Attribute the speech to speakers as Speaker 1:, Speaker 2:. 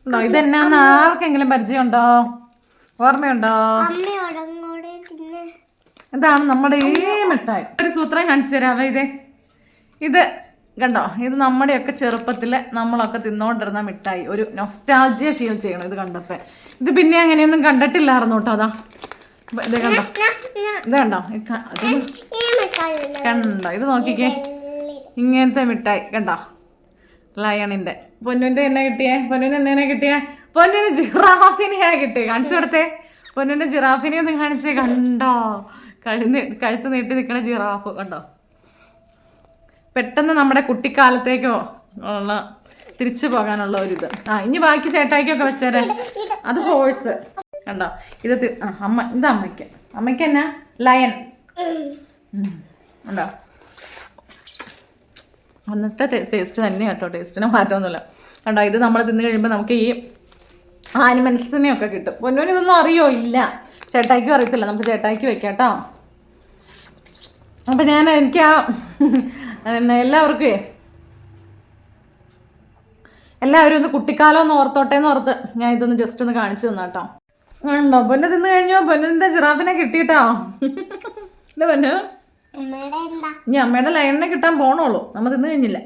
Speaker 1: ഇതെന്നാന്ന് ആർക്കെങ്കിലും പരിചയമുണ്ടോ? ഓർമ്മയുണ്ടോ? ഇതാണ് നമ്മുടെ ഈ മിഠായി. ഒരു സൂത്രം കാണിച്ചു തരാവേ. ഇത് കണ്ടോ, ഇത് നമ്മുടെയൊക്കെ ചെറുപ്പത്തിൽ നമ്മളൊക്കെ തിന്നോണ്ടിരുന്ന മിഠായി. ഒരു നൊസ്റ്റാൾജിയ ഫീൽ ചെയ്യണം ഇത് കണ്ടപ്പോ. ഇത് പിന്നെ അങ്ങനെയൊന്നും കണ്ടിട്ടില്ലായിരുന്നു കേട്ടോ. അതാ ഇത് കണ്ടോ, ഇത് കണ്ടോ, കണ്ടോ, ഇത് നോക്കിക്കേ, ഇങ്ങനത്തെ മിഠായി കണ്ടോ, ലയണിന്റെ. പൊന്നുവിന്റെ എന്നെ കിട്ടിയേ, പൊന്നുവിന് എന്നെ കിട്ടിയേ, പൊന്നിന് ജിറാഫിനെയാ കിട്ടിയേ. കാണിച്ചു കൊടുത്തേ, പൊന്നിന്റെ ജിറാഫിനെ ഒന്ന് കാണിച്ചേ. കണ്ടോ, കഴുത്ത് നീട്ടി നിൽക്കണ ജിറാഫ് കണ്ടോ. പെട്ടെന്ന് നമ്മുടെ കുട്ടിക്കാലത്തേക്കോ ഉള്ള തിരിച്ചു പോകാനുള്ള ഒരിത്. ഇനി ബാക്കി ചേട്ടായിക്കൊക്കെ വെച്ചേരെ. അത് ഹോഴ്സ് കണ്ടോ. ഇത് അമ്മ, ഇത് അമ്മയ്ക്ക് എന്നാ ലയൺ ഉണ്ടോ. എന്നിട്ട് ടേസ്റ്റ് തന്നെ കേട്ടോ, ടേസ്റ്റിന് മാറ്റമൊന്നുമില്ല കണ്ടോ. ഇത് നമ്മൾ തിന്നു കഴിയുമ്പോൾ നമുക്ക് ഈ ആനിമൽസിനെയൊക്കെ കിട്ടും. പൊന്നൂന് ഇതൊന്നും അറിയോ? ഇല്ല, ചേട്ടായിക്കും അറിയത്തില്ല. നമുക്ക് ചേട്ടായിക്ക് വെക്കാം കേട്ടോ. അപ്പം എനിക്ക് എല്ലാവരും ഒന്ന് കുട്ടിക്കാലം ഒന്ന് ഓർത്തോട്ടെ എന്ന് ഓർത്ത് ഞാൻ ഇതൊന്ന് ജസ്റ്റ് ഒന്ന് കാണിച്ചു തന്നാ കേട്ടോ. ഉണ്ടോ, പൊന്നു തിന്നു കഴിഞ്ഞോ? പൊന്നിന്റെ ജിറാഫിനെ കിട്ടിയിട്ടോ. എന്താ പൊന്നു, ഇനി അമ്മയുടെ ലയണിനെ കിട്ടാൻ പോണുള്ളൂ. നമ്മൾ തിന്നു കഴിഞ്ഞില്ല.